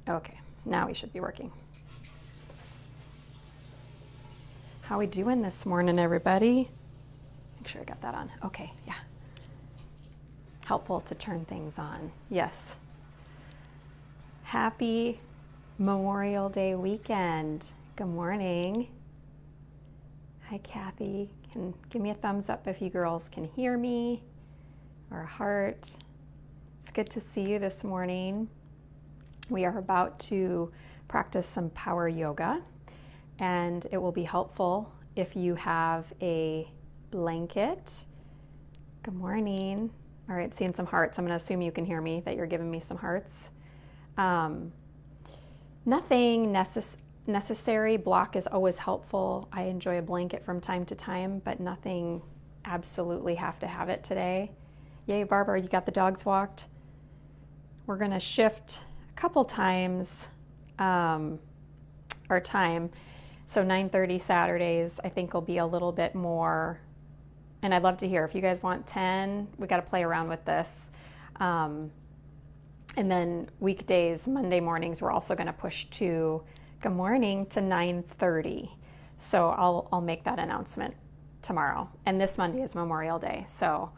Okay, now we should be working. How we doing this morning, everybody? Make sure I got that on. Okay, yeah. Helpful to turn things on. Yes. Happy Memorial Day weekend. Good morning. Hi, Kathy. Can give me a thumbs up if you girls can hear me, or a heart. It's good to see you this morning. We are about to practice some power yoga, and it will be helpful if you have a blanket. Good morning. All right, seeing some hearts. I'm going to assume you can hear me, that you're giving me some hearts. Nothing necessary. Block is always helpful. I enjoy a blanket from time to time, but nothing absolutely have to have it today. Yay, Barbara, you got the dogs walked? We're going to shift a couple times our time. So 9:30 Saturdays, I think, will be a little bit more, and I'd love to hear if you guys want 10. We got to play around with this. And then weekdays, Monday mornings, we're also going to push to good morning to 9:30. So I'll make that announcement tomorrow. And this Monday is Memorial Day, so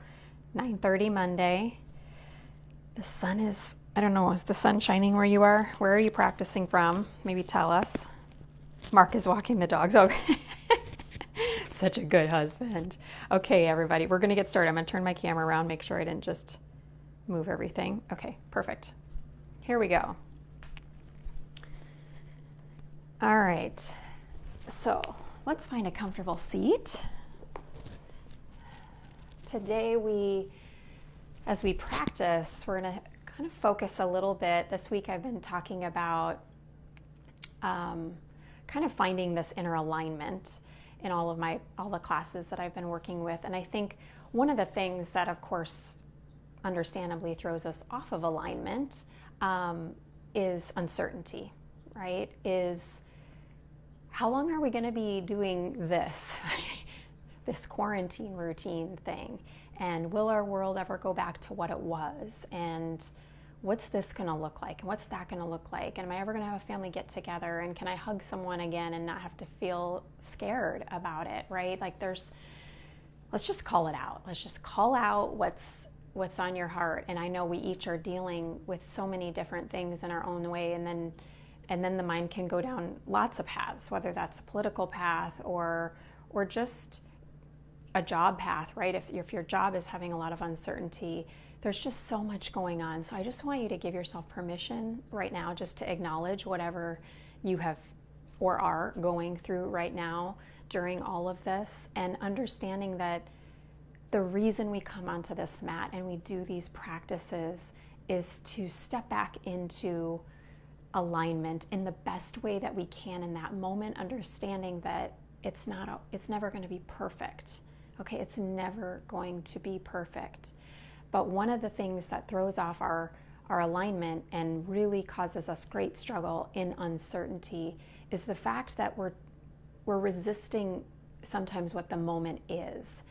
9:30 Monday. The sun is, I don't know, is the sun shining where you are? Where are you practicing from? Maybe tell us. Mark is walking the dogs. Okay. Such a good husband. Okay, everybody, we're going to get started. I'm going to turn my camera around, make sure I didn't just move everything. Okay, perfect. Here we go. All right. So let's find a comfortable seat. Today as we practice, we're going to kind of focus a little bit. This week I've been talking about kind of finding this inner alignment in all the classes that I've been working with. And I think one of the things that, of course, understandably throws us off of alignment is uncertainty, right? Is how long are we going to be doing this, this quarantine routine thing? And will our world ever go back to what it was? And what's this going to look like? And what's that going to look like? And am I ever going to have a family get together? And can I hug someone again and not have to feel scared about it, right? Like let's just call it out. Let's just call out what's on your heart. And I know we each are dealing with so many different things in our own way. And then the mind can go down lots of paths, whether that's a political path or just a job path, right? If your job is having a lot of uncertainty, there's just so much going on. So I just want you to give yourself permission right now just to acknowledge whatever you have or are going through right now during all of this, and understanding that the reason we come onto this mat and we do these practices is to step back into alignment in the best way that we can in that moment, understanding that it's never going to be perfect. Okay, it's never going to be perfect. But one of the things that throws off our alignment and really causes us great struggle in uncertainty is the fact that we're resisting sometimes what the moment is.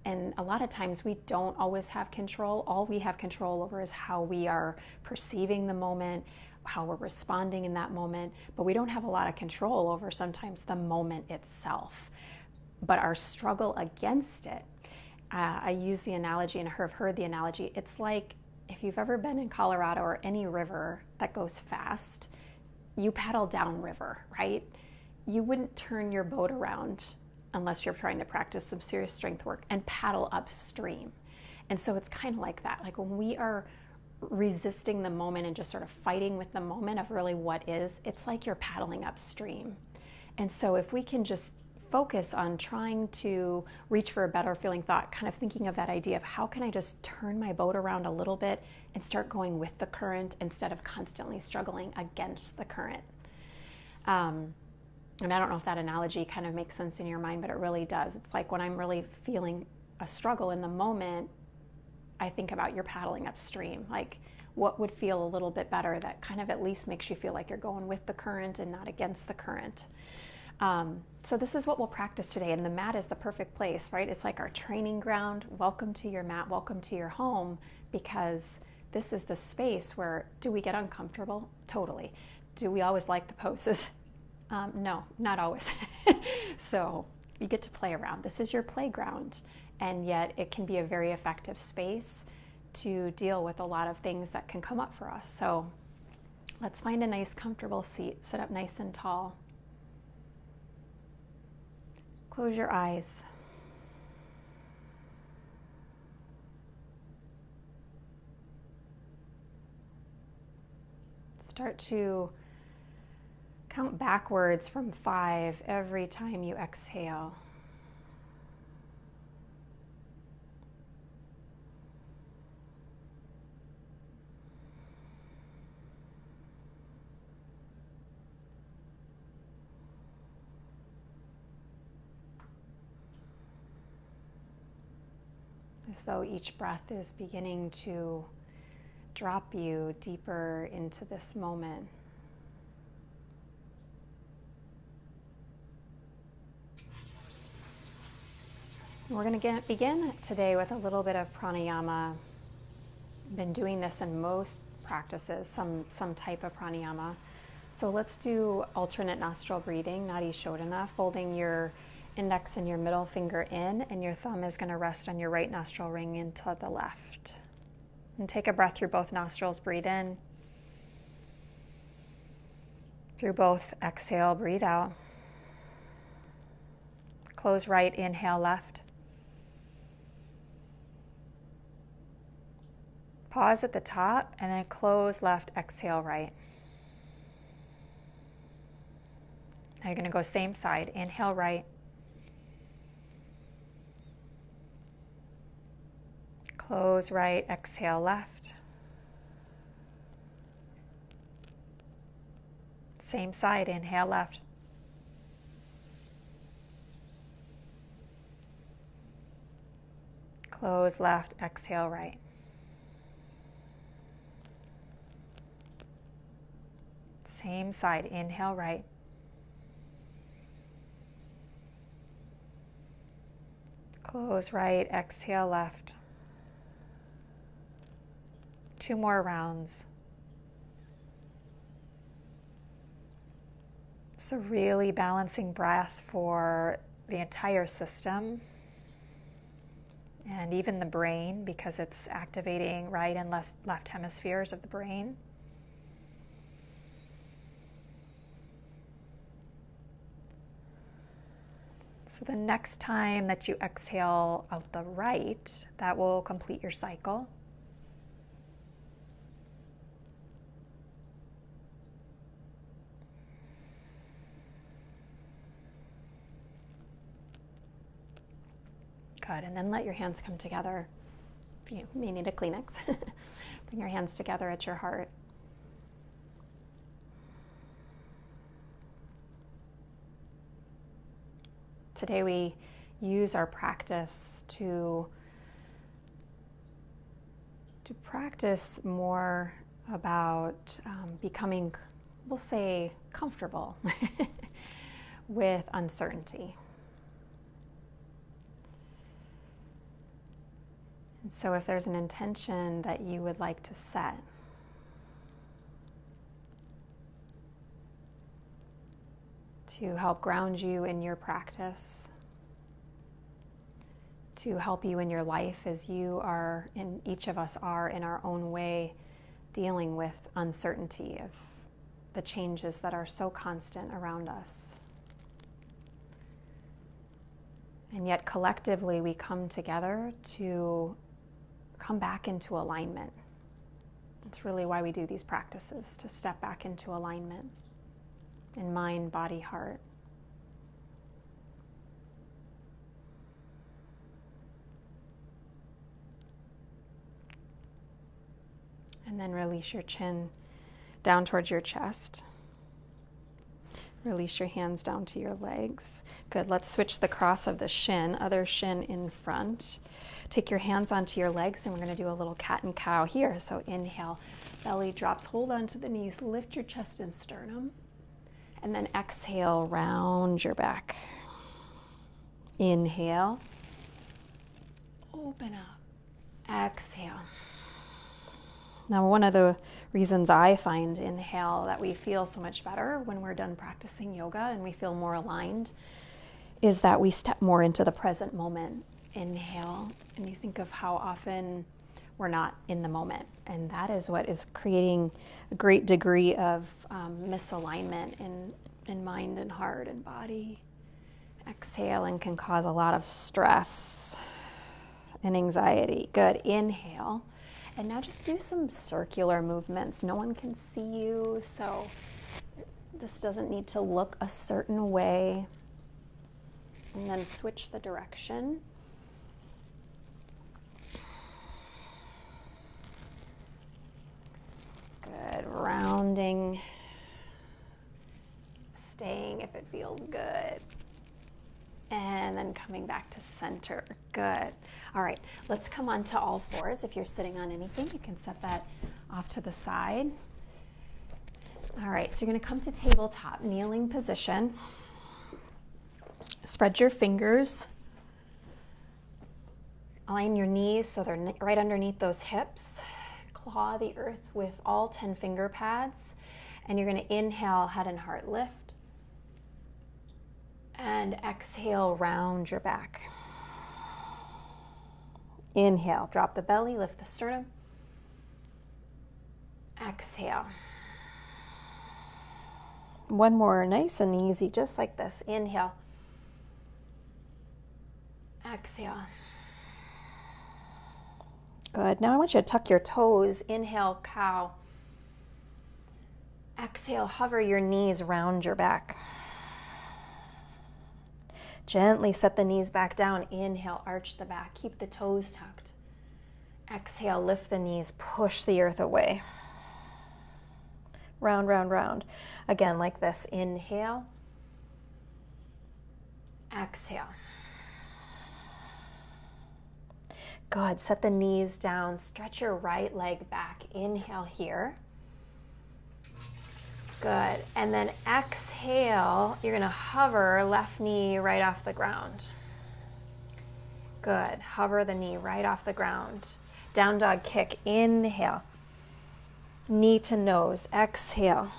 And a lot of times we don't always have control. All we have control over is how we are perceiving the moment, how we're responding in that moment. But we don't have a lot of control over sometimes the moment itself. But our struggle against it, I use the analogy, and I've heard the analogy, it's like if you've ever been in Colorado or any river that goes fast, you paddle downriver, right? You wouldn't turn your boat around unless you're trying to practice some serious strength work and paddle upstream. And so it's kind of like that. Like when we are resisting the moment and just sort of fighting with the moment of really what is, it's like you're paddling upstream. And so if we can just focus on trying to reach for a better feeling thought, kind of thinking of that idea of how can I just turn my boat around a little bit and start going with the current instead of constantly struggling against the current. And I don't know if that analogy kind of makes sense in your mind, but it really does. It's like when I'm really feeling a struggle in the moment, I think about you're paddling upstream. Like what would feel a little bit better that kind of at least makes you feel like you're going with the current and not against the current. So this is what we'll practice today, and the mat is the perfect place, right? It's like our training ground. Welcome to your mat, welcome to your home, because this is the space where, do we get uncomfortable? Totally. Do we always like the poses? No, not always. So you get to play around. This is your playground, and yet it can be a very effective space to deal with a lot of things that can come up for us. So let's find a nice, comfortable seat. Sit up nice and tall. Close your eyes. Start to count backwards from 5 every time you exhale. As though each breath is beginning to drop you deeper into this moment. We're going to begin today with a little bit of pranayama. Been doing this in most practices, some type of pranayama. So let's do alternate nostril breathing, Nadi Shodhana, folding your index and your middle finger in, and your thumb is going to rest on your right nostril ring into the left. And take a breath through both nostrils. Breathe in. Through both, exhale, breathe out. Close right, inhale left. Pause at the top, and then close left, exhale right. Now you're going to go same side. Inhale right. Close right, exhale left. Same side, inhale left. Close left, exhale right. Same side, inhale right. Close right, exhale left. 2 more rounds. So really balancing breath for the entire system and even the brain, because it's activating right and left hemispheres of the brain. So the next time that you exhale out the right, that will complete your cycle. Good, and then let your hands come together. You may need a Kleenex. Bring your hands together at your heart. Today we use our practice to practice more about becoming, we'll say, comfortable with uncertainty. And so if there's an intention that you would like to set, to help ground you in your practice, to help you in your life as you are, and each of us are in our own way, dealing with uncertainty of the changes that are so constant around us. And yet collectively we come together to come back into alignment. It's really why we do these practices, to step back into alignment in mind, body, heart. And then release your chin down towards your chest. Release your hands down to your legs. Good, let's switch the cross of the shin, other shin in front. Take your hands onto your legs, and we're going to do a little cat and cow here. So inhale, belly drops, hold on to the knees, lift your chest and sternum. And then exhale, round your back. Inhale, open up. Exhale. Now, one of the reasons I find inhale that we feel so much better when we're done practicing yoga and we feel more aligned is that we step more into the present moment. Inhale, and you think of how often we're not in the moment. And that is what is creating a great degree of misalignment in mind and heart and body. Exhale and can cause a lot of stress and anxiety. Good. Inhale. And now just do some circular movements. No one can see you, so this doesn't need to look a certain way. And then switch the direction. Good. Rounding. Staying if it feels good. And then coming back to center. Good. All right, let's come on to all fours. If you're sitting on anything, you can set that off to the side. All right, so you're gonna come to tabletop, kneeling position. Spread your fingers. Align your knees so they're right underneath those hips. Claw the earth with all 10 finger pads. And you're gonna inhale, head and heart lift. And exhale, round your back. Inhale, drop the belly, lift the sternum. Exhale. One more, nice and easy, just like this. Inhale. Exhale. Good. Now I want you to tuck your toes. Inhale, cow. Exhale, hover your knees round your back. Gently set the knees back down. Inhale, arch the back. Keep the toes tucked. Exhale, lift the knees. Push the earth away. Round, round, round. Again, like this. Inhale. Exhale. Good. Set the knees down. Stretch your right leg back. Inhale here. Good. And then exhale, you're going to hover left knee right off the ground. Good. Hover the knee right off the ground. Down dog kick. Inhale. Knee to nose. Exhale.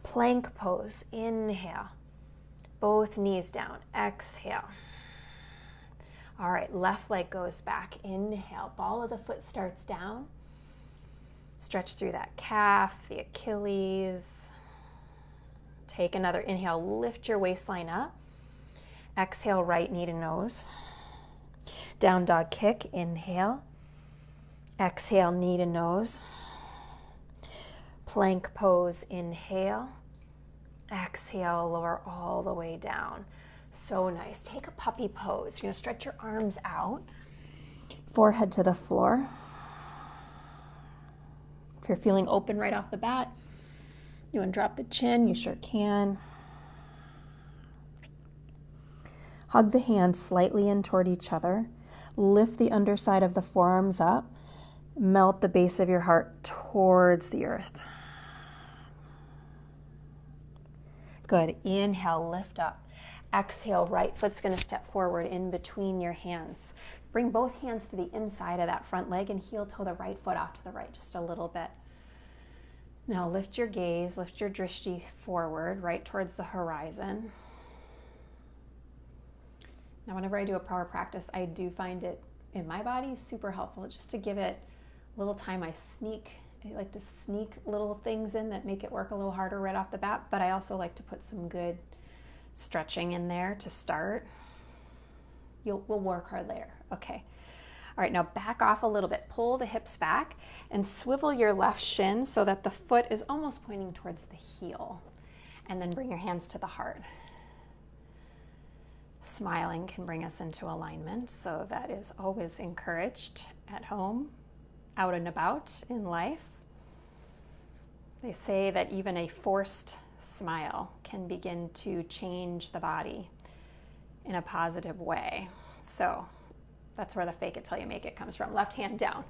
Plank pose. Inhale. Both knees down. Exhale. All right, left leg goes back. Inhale. Ball of the foot starts down. Stretch through that calf, the Achilles. Take another inhale, lift your waistline up. Exhale, right knee to nose. Down dog kick, inhale. Exhale, knee to nose. Plank pose, inhale. Exhale, lower all the way down. So nice. Take a puppy pose. You're gonna stretch your arms out, forehead to the floor. If you're feeling open right off the bat, you want to drop the chin, you sure can. Hug the hands slightly in toward each other. Lift the underside of the forearms up. Melt the base of your heart towards the earth. Good. Inhale, lift up. Exhale, right foot's going to step forward in between your hands. Bring both hands to the inside of that front leg and heel toe the right foot off to the right just a little bit. Now lift your gaze, lift your drishti forward, right towards the horizon. Now whenever I do a power practice, I do find it in my body super helpful just to give it a little time. I like to sneak little things in that make it work a little harder right off the bat, but I also like to put some good stretching in there to start. We'll work hard later. Okay. All right, now back off a little bit. Pull the hips back and swivel your left shin so that the foot is almost pointing towards the heel. And then bring your hands to the heart. Smiling can bring us into alignment, so that is always encouraged at home, out and about in life. They say that even a forced smile can begin to change the body in a positive way. So that's where the fake it till you make it comes from. Left hand down,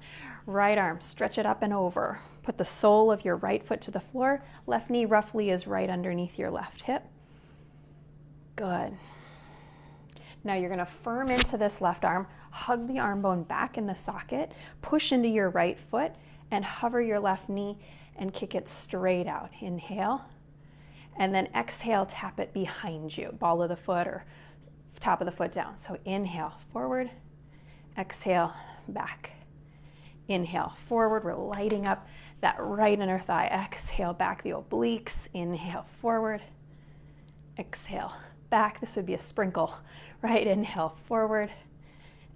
right arm, stretch it up and over. Put the sole of your right foot to the floor. Left knee roughly is right underneath your left hip. Good. Now you're gonna firm into this left arm, hug the arm bone back in the socket, push into your right foot, and hover your left knee and kick it straight out. Inhale. And then exhale, tap it behind you, ball of the foot or top of the foot down. So inhale, forward. Exhale, back. Inhale, forward. We're lighting up that right inner thigh. Exhale, back the obliques. Inhale, forward. Exhale, back. This would be a sprinkle, right? Inhale, forward.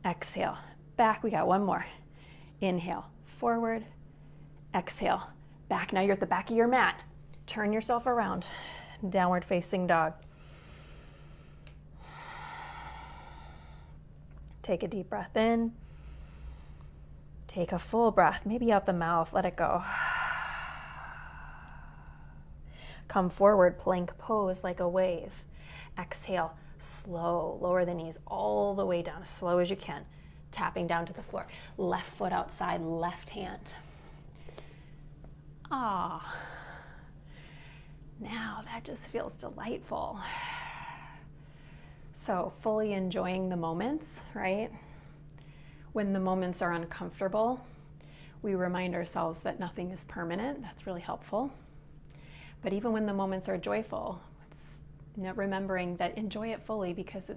Exhale, back. We got one more. Inhale, forward. Exhale, back. Now you're at the back of your mat. Turn yourself around. Downward facing dog. Take a deep breath in. Take a full breath, maybe out the mouth. Let it go. Come forward, plank pose like a wave. Exhale, slow. Lower the knees all the way down, as slow as you can. Tapping down to the floor. Left foot outside, left hand. Ah. Now that just feels delightful. So fully enjoying the moments, right? When the moments are uncomfortable, we remind ourselves that nothing is permanent. That's really helpful. But even when the moments are joyful, it's remembering that enjoy it fully, because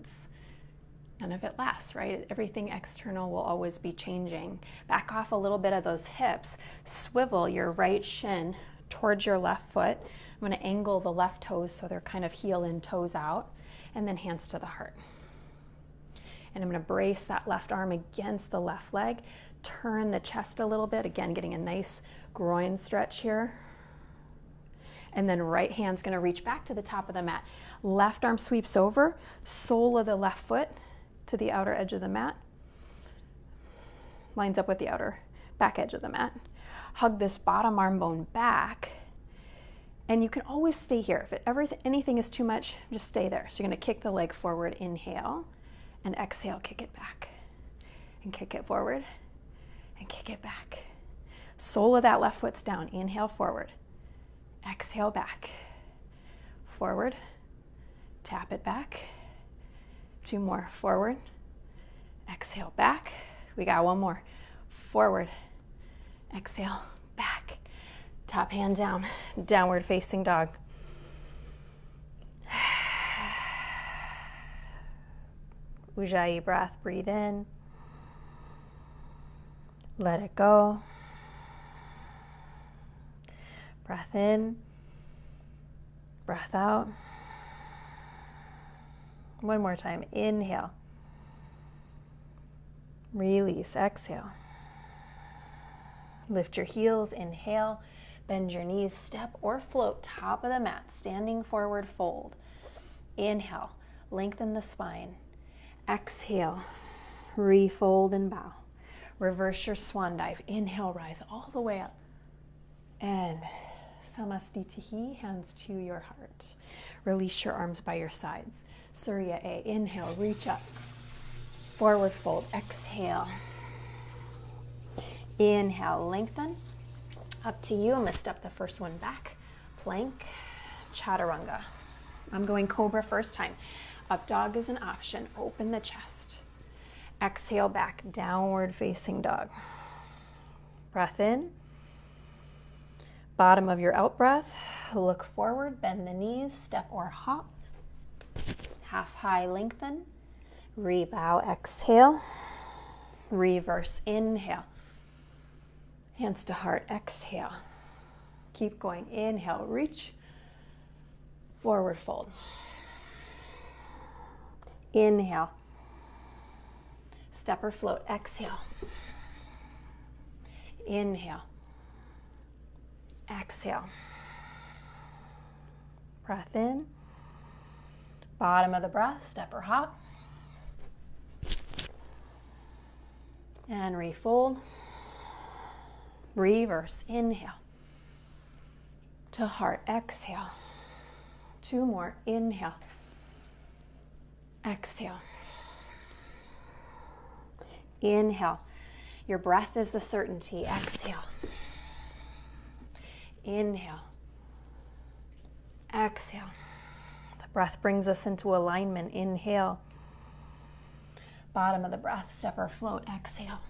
none of it lasts, right? Everything external will always be changing. Back off a little bit of those hips. Swivel your right shin towards your left foot. I'm going to angle the left toes so they're kind of heel in, toes out, and then hands to the heart. And I'm going to brace that left arm against the left leg. Turn the chest a little bit, again getting a nice groin stretch here. And then right hand's going to reach back to the top of the mat. Left arm sweeps over, sole of the left foot to the outer edge of the mat. Lines up with the outer back edge of the mat. Hug this bottom arm bone back. And you can always stay here. If anything is too much, just stay there. So you're going to kick the leg forward, inhale, and exhale, kick it back. And kick it forward, and kick it back. Sole of that left foot's down. Inhale, forward. Exhale, back. Forward. Tap it back. Two more. Forward. Exhale, back. We got one more. Forward. Exhale, back. Top hand down. Downward facing dog. Ujjayi breath. Breathe in. Let it go. Breath in. Breath out. One more time. Inhale. Release. Exhale. Lift your heels. Inhale. Bend your knees. Step or float. Top of the mat. Standing forward fold. Inhale. Lengthen the spine. Exhale. Refold and bow. Reverse your swan dive. Inhale. Rise all the way up. And Samastitihi, hands to your heart. Release your arms by your sides. Surya A. Inhale. Reach up. Forward fold. Exhale. Inhale. Lengthen. Up to you. I'm going to step the first one back. Plank. Chaturanga. I'm going cobra first time. Up dog is an option. Open the chest. Exhale back. Downward facing dog. Breath in. Bottom of your out breath. Look forward. Bend the knees. Step or hop. Half high lengthen. Rebow. Exhale. Reverse. Inhale. Hands to heart. Exhale. Keep going. Inhale. Reach. Forward fold. Inhale. Step or float. Exhale. Inhale. Exhale. Breath in. Bottom of the breath. Step or hop. And refold. Reverse. Inhale. To heart. Exhale. Two more. Inhale. Exhale. Inhale. Your breath is the certainty. Exhale. Inhale. Exhale. The breath brings us into alignment. Inhale. Bottom of the breath. Step or float. Exhale.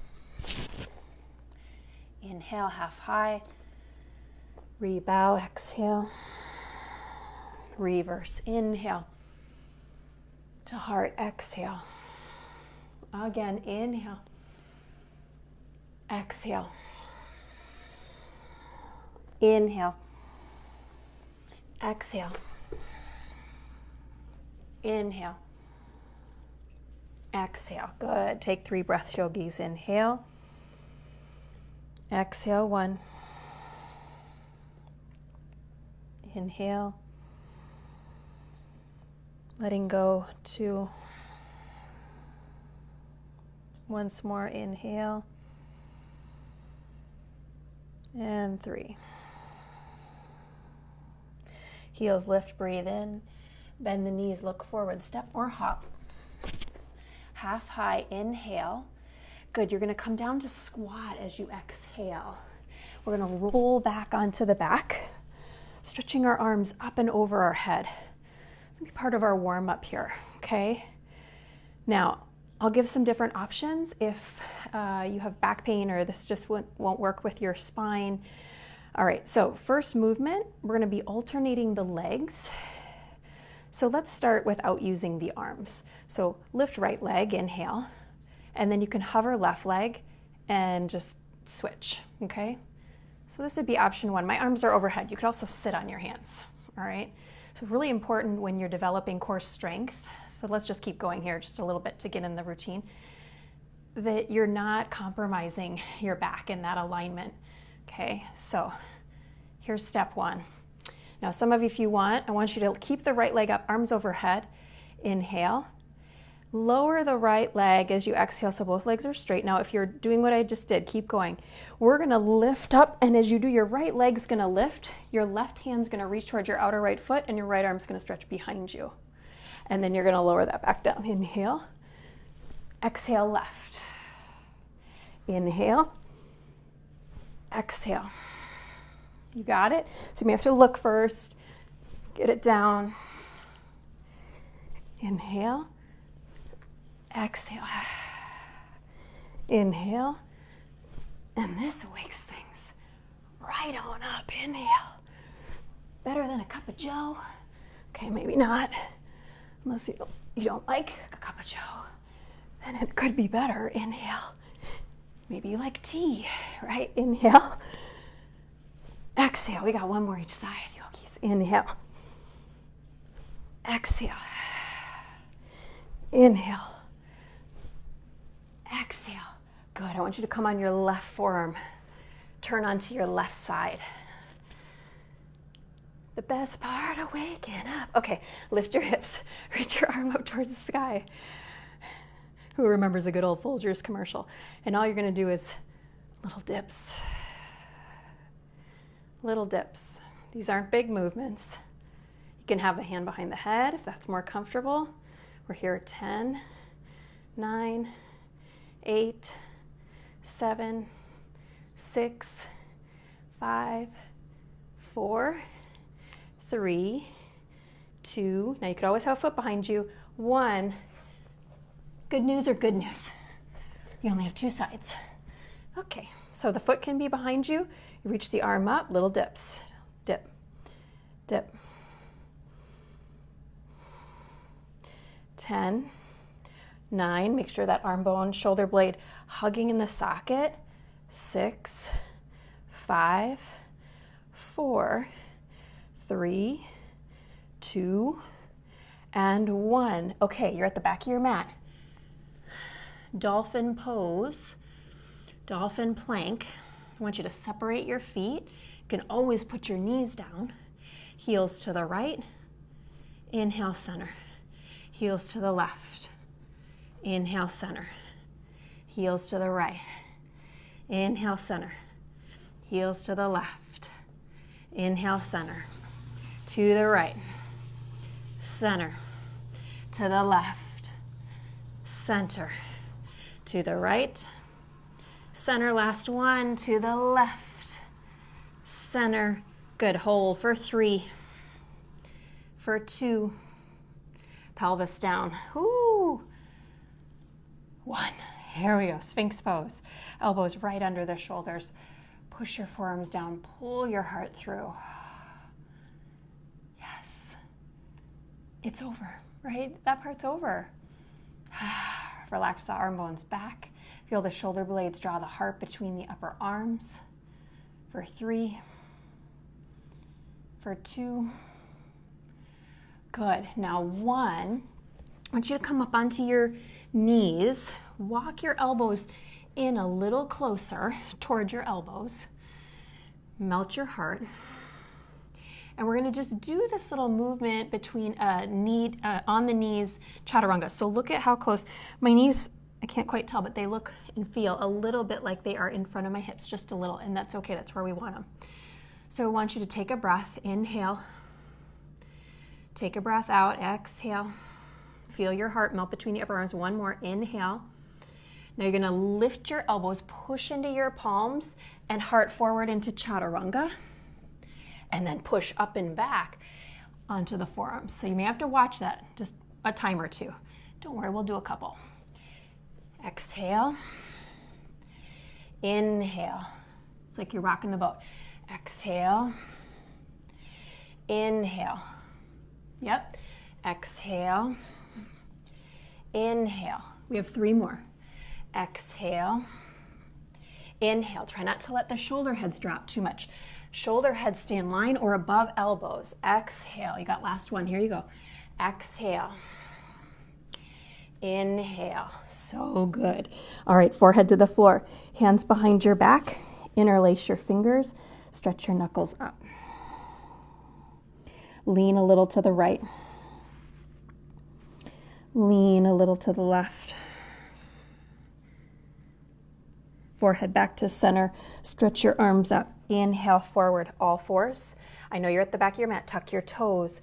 Inhale, half high. Rebow, exhale. Reverse, inhale. To heart, exhale. Again, inhale. Exhale. Inhale. Exhale. Inhale. Exhale. Good. Take 3 breaths, yogis. Inhale. Exhale. 1. Inhale. Letting go. 2. Once more. Inhale. And 3. Heels lift, breathe in. Bend the knees, look forward, step or hop. Half high, inhale. Good, you're gonna come down to squat as you exhale. We're gonna roll back onto the back, stretching our arms up and over our head. It's gonna be part of our warm up here, okay? Now, I'll give some different options if you have back pain or this just won't work with your spine. All right, so first movement, we're gonna be alternating the legs. So let's start without using the arms. So lift right leg, inhale, and then you can hover left leg and just switch, okay? So this would be option 1. My arms are overhead. You could also sit on your hands, all right? So really important when you're developing core strength, so let's just keep going here just a little bit to get in the routine, that you're not compromising your back in that alignment, okay? So here's step 1. Now some of you, if you want, I want you to keep the right leg up, arms overhead, inhale. Lower the right leg as you exhale so both legs are straight. Now if you're doing what I just did, keep going. We're gonna lift up, and as you do, your right leg's gonna lift, your left hand's gonna reach towards your outer right foot, and your right arm's gonna stretch behind you. And then you're gonna lower that back down. Inhale, exhale left. Inhale, exhale. You got it? So you may have to look first, get it down. Inhale, exhale. Inhale, and this wakes things right on up. Inhale. Better than a cup of joe? Okay, maybe not. Unless you don't like a cup of joe, then it could be better. Inhale. Maybe you like tea, right? Inhale. Exhale. We got one more each side, yogis. Inhale. Exhale. Inhale. Exhale. Good. I want you to come on your left forearm. Turn onto your left side. The best part of waking up. Okay, lift your hips. Reach your arm up towards the sky. Who remembers a good old Folgers commercial? And all you're going to do is little dips. Little dips. These aren't big movements. You can have the hand behind the head if that's more comfortable. We're here at 10, 9, 8, 7, 6, 5, 4, 3, 2. Now you could always have a foot behind you. 1. Good news or good news? You only have 2 sides. Okay, so the foot can be behind you. You reach the arm up, little dips. Dip, dip. 10, 9, make sure that arm bone, shoulder blade hugging in the socket. 6, 5, 4, 3, 2, and 1. Okay, you're at the back of your mat. Dolphin pose, dolphin plank. I want you to separate your feet. You can always put your knees down. Heels to the right. Inhale, center. Heels to the left. Inhale, center. Heels to the right. Inhale, center. Heels to the left. Inhale, center. To the right. Center. To the left. Center. To the right. Center, last one. To the left. Center. Good. Hold for 3. For 2. Pelvis down. Ooh. 1. Here we go. Sphinx pose. Elbows right under the shoulders. Push your forearms down, pull your heart through. Yes. It's over, right? That part's over. Relax the arm bones back. Feel the shoulder blades draw the heart between the upper arms. For 3. For 2. Good. Now 1, I want you to come up onto your knees. Walk your elbows in a little closer towards your elbows. Melt your heart. And we're going to just do this little movement between on the knees, chaturanga. So look at how close. My knees, I can't quite tell, but they look and feel a little bit like they are in front of my hips, just a little, and that's okay. That's where we want them. So I want you to take a breath. Inhale. Take a breath out. Exhale. Feel your heart melt between the upper arms. One more. Inhale. Now you're going to lift your elbows, push into your palms, and heart forward into chaturanga. And then push up and back onto the forearms. So you may have to watch that, just a time or two. Don't worry, we'll do a couple. Exhale. Inhale. It's like you're rocking the boat. Exhale. Inhale. Yep. Exhale. Inhale. We have 3 more. Exhale. Inhale. Try not to let the shoulder heads drop too much. Shoulder heads stay in line or above elbows. Exhale. You got last one. Here you go. Exhale. Inhale. So good. All right, forehead to the floor. Hands behind your back. Interlace your fingers. Stretch your knuckles up. Lean a little to the right. Lean a little to the left. Forehead back to center. Stretch your arms up. Inhale forward, all fours. I know you're at the back of your mat. Tuck your toes.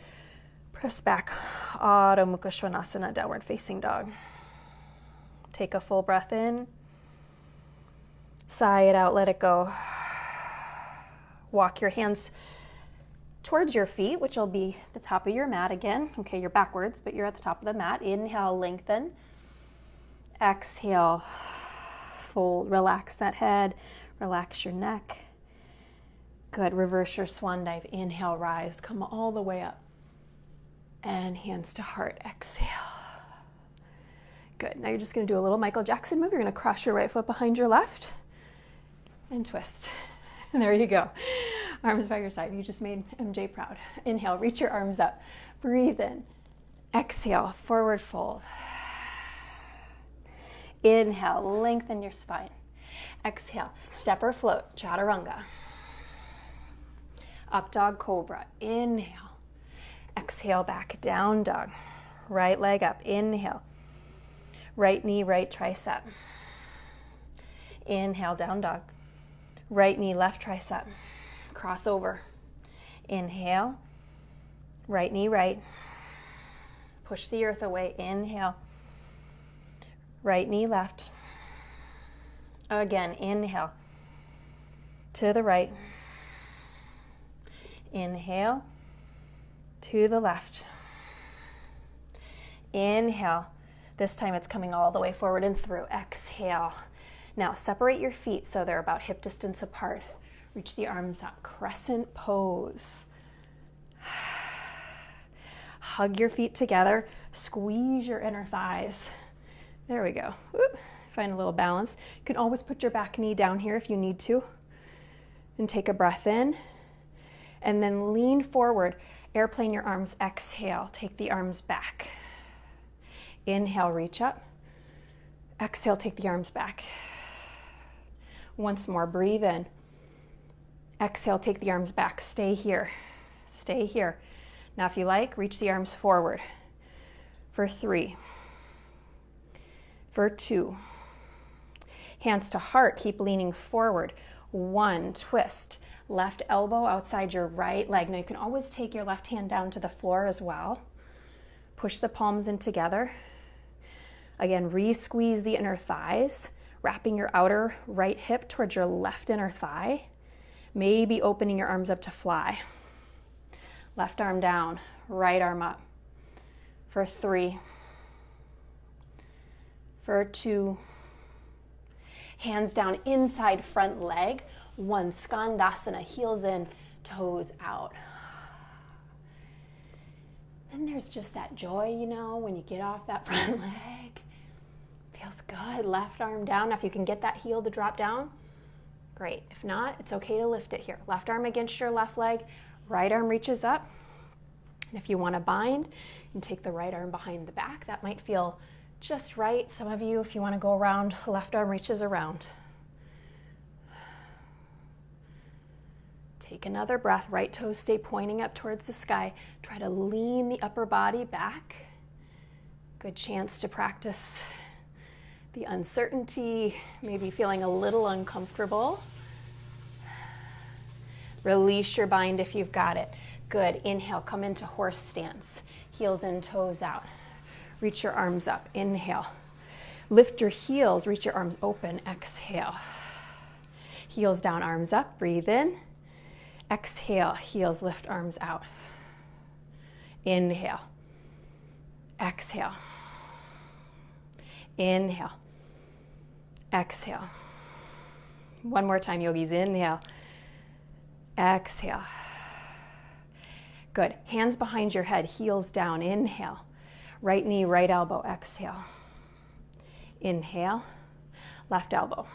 Press back. Adho Mukha Svanasana, downward facing dog. Take a full breath in. Sigh it out, let it go. Walk your hands towards your feet, which will be the top of your mat again. Okay, you're backwards, but you're at the top of the mat. Inhale, lengthen. Exhale, fold. Relax that head. Relax your neck. Good. Reverse your swan dive. Inhale, rise. Come all the way up. And hands to heart. Exhale. Good. Now you're just going to do a little Michael Jackson move. You're going to cross your right foot behind your left and twist. And there you go. Arms by your side. You just made MJ proud. Inhale, reach your arms up. Breathe in. Exhale, forward fold. Inhale, lengthen your spine. Exhale, step or float, chaturanga. Up dog cobra. Inhale. Exhale, back down dog. Right leg up. Inhale. Right knee, right tricep. Inhale, down dog. Right knee, left tricep. Cross over. Inhale. Right knee, right. Push the earth away. Inhale. Right knee, left. Again, inhale. To the right. Inhale. To the left. Inhale. This time it's coming all the way forward and through. Exhale. Now separate your feet so they're about hip distance apart. Reach the arms up. Crescent pose. Hug your feet together. Squeeze your inner thighs. There we go. Whoop. Find a little balance. You can always put your back knee down here if you need to. And take a breath in. And then lean forward. Airplane your arms. Exhale. Take the arms back. Inhale, reach up. Exhale, take the arms back. Once more, breathe in. Exhale, take the arms back. Stay here. Stay here. Now, if you like, reach the arms forward. For 3. For 2. Hands to heart, keep leaning forward. 1, twist. Left elbow outside your right leg. Now, you can always take your left hand down to the floor as well. Push the palms in together. Again, re-squeeze the inner thighs, wrapping your outer right hip towards your left inner thigh. Maybe opening your arms up to fly. Left arm down, right arm up. For 3. For 2. Hands down inside front leg. 1, Skandasana, heels in, toes out. Then there's just that joy, you know, when you get off that front leg. Feels good. Left arm down. Now if you can get that heel to drop down, great. If not, it's okay to lift it here. Left arm against your left leg, right arm reaches up. And if you want to bind and take the right arm behind the back, that might feel just right. Some of you, if you want to go around, left arm reaches around. Take another breath. Right toes stay pointing up towards the sky. Try to lean the upper body back. Good chance to practice the uncertainty, maybe feeling a little uncomfortable. Release your bind if you've got it. Good. Inhale, come into horse stance. Heels in, toes out. Reach your arms up. Inhale. Lift your heels, reach your arms open. Exhale. Heels down, arms up. Breathe in. Exhale. Heels lift, arms out. Inhale. Exhale. Inhale. Exhale. One more time, yogis. Inhale. Exhale. Good. Hands behind your head, heels down. Inhale. Right knee, right elbow. Exhale. Inhale. Left elbow.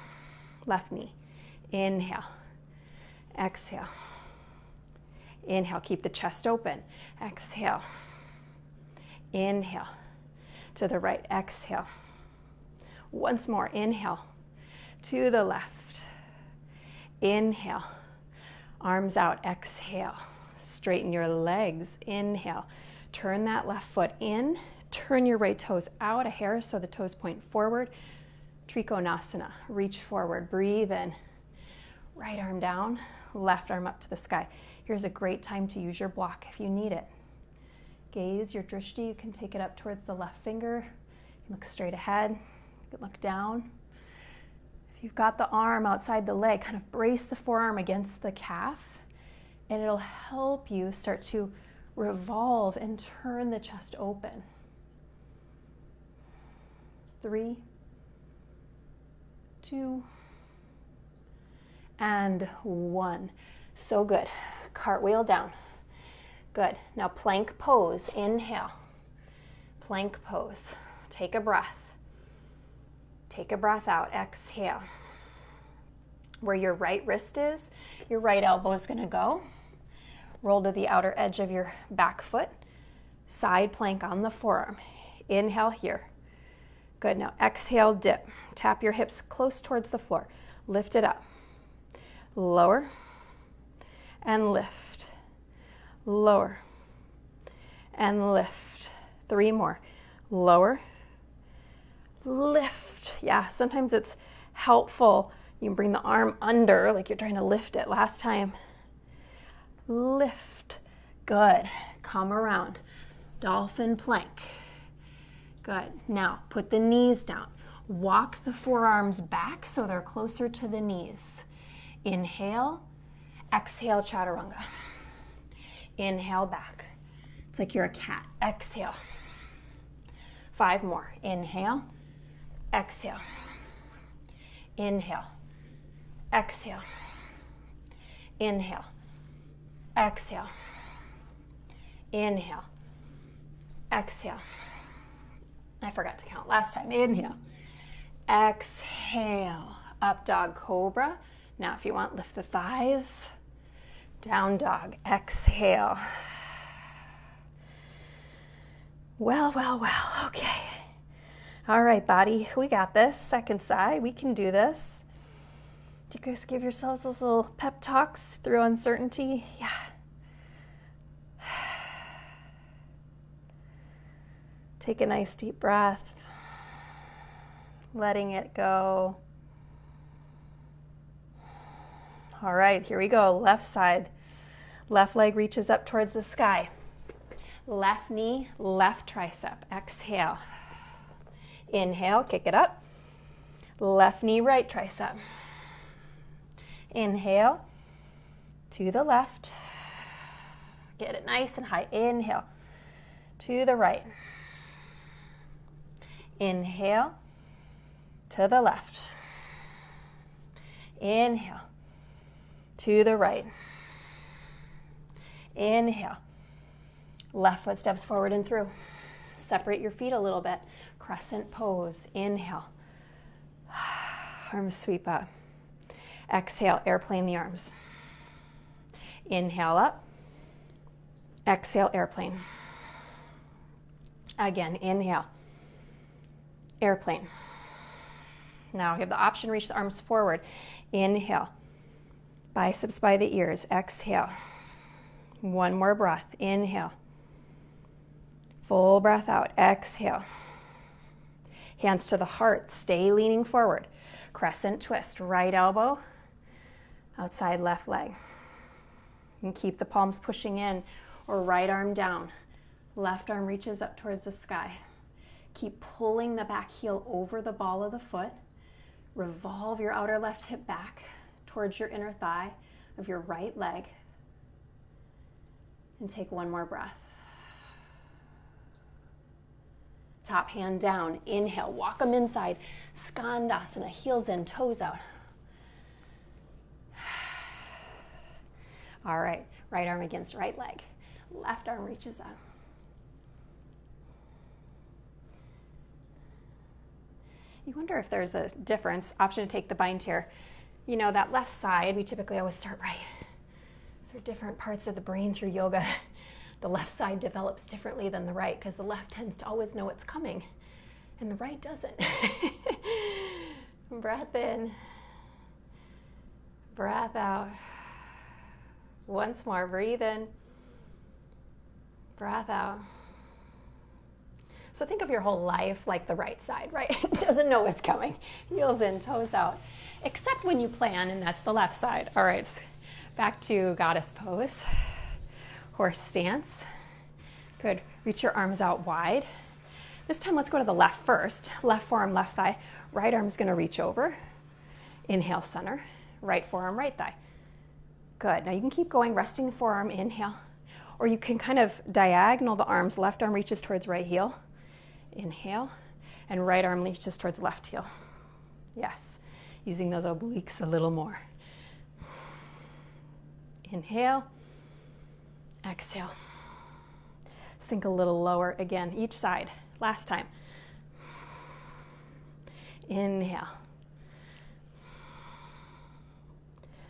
Left knee. Inhale. Exhale. Inhale. Keep the chest open. Exhale. Inhale. To the right. Exhale. Once more. Inhale. To the left. Inhale. Arms out. Exhale. Straighten your legs. Inhale. Turn that left foot in. Turn your right toes out a hair so the toes point forward. Trikonasana. Reach forward. Breathe in. Right arm down. Left arm up to the sky. Here's a great time to use your block if you need it. Gaze your drishti. You can take it up towards the left finger. You can look straight ahead. You can look down. If you've got the arm outside the leg, kind of brace the forearm against the calf, and it'll help you start to revolve and turn the chest open. 3, 2, and 1. So good. Cartwheel down. Good. Now plank pose. Inhale. Plank pose. Take a breath. Take a breath out. Exhale. Where your right wrist is, your right elbow is going to go. Roll to the outer edge of your back foot. Side plank on the forearm. Inhale here. Good. Now exhale, dip. Tap your hips close towards the floor. Lift it up. Lower and lift. Lower and lift. 3 more. Lower, lift. Yeah, sometimes it's helpful. You can bring the arm under like you're trying to lift it. Last time. Lift. Good. Come around. Dolphin plank. Good. Now put the knees down. Walk the forearms back so they're closer to the knees. Inhale. Exhale, chaturanga. Inhale back. It's like you're a cat. Exhale. 5 more. Inhale. Exhale. Inhale. Exhale. Inhale. Exhale. Inhale. Exhale. I forgot to count last time. Inhale. Exhale. Up dog cobra. Now if you want, lift the thighs. Down dog. Exhale. Well, well, well. Okay. All right, body. We got this. Second side. We can do this. Do you guys give yourselves those little pep talks through uncertainty? Yeah. Take a nice deep breath. Letting it go. All right, here we go. Left side. Left leg reaches up towards the sky. Left knee, left tricep. Exhale. Inhale, kick it up. Left knee, right tricep. Inhale to the left. Get it nice and high. Inhale to the right. Inhale to the left. Inhale. To the right. Inhale. Left foot steps forward and through. Separate your feet a little bit. Crescent pose. Inhale. Arms sweep up. Exhale, airplane the arms. Inhale up. Exhale, airplane. Again, inhale. Airplane. Now you have the option, reach the arms forward. Inhale. Biceps by the ears. Exhale. One more breath. Inhale. Full breath out. Exhale. Hands to the heart. Stay leaning forward. Crescent twist. Right elbow. Outside left leg. And keep the palms pushing in, or right arm down. Left arm reaches up towards the sky. Keep pulling the back heel over the ball of the foot. Revolve your outer left hip back towards your inner thigh of your right leg. And take one more breath. Top hand down. Inhale. Walk them inside. Skandasana. Heels in, toes out. All right. Right arm against right leg. Left arm reaches up. You wonder if there's a difference. Option to take the bind here. You know, that left side, we typically always start right. So different parts of the brain through yoga. The left side develops differently than the right because the left tends to always know what's coming and the right doesn't. Breath in. Breath out. Once more, breathe in. Breath out. So think of your whole life like the right side, right? It doesn't know what's coming. Heels in, toes out. Except when you plan, and that's the left side. All right, back to goddess pose. Horse stance. Good. Reach your arms out wide. This time let's go to the left first. Left forearm, left thigh. Right arm's gonna reach over. Inhale, center. Right forearm, right thigh. Good. Now you can keep going, resting the forearm, inhale. Or you can kind of diagonal the arms. Left arm reaches towards right heel. Inhale. And right arm reaches towards left heel. Yes. Using those obliques a little more. Inhale. Exhale. Sink a little lower again, each side. Last time. Inhale.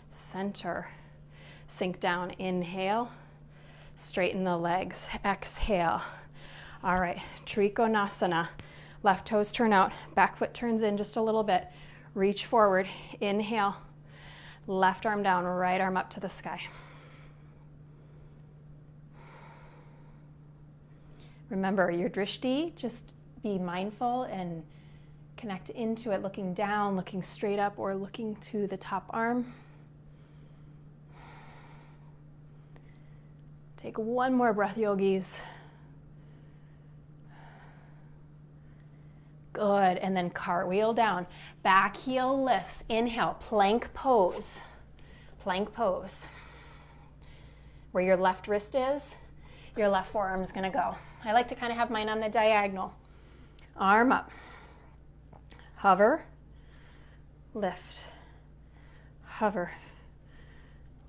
Center. Sink down. Inhale. Straighten the legs. Exhale. All right. Trikonasana. Left toes turn out. Back foot turns in just a little bit. Reach forward. Inhale. Left arm down. Right arm up to the sky. Remember your drishti, just be mindful and connect into it, looking down, looking straight up, or looking to the top arm. Take one more breath, yogis. Good, and then cartwheel down. Back heel lifts, inhale, plank pose. Plank pose. Where your left wrist is, your left forearm is gonna go. I like to kind of have mine on the diagonal. Arm up. Hover, lift, hover,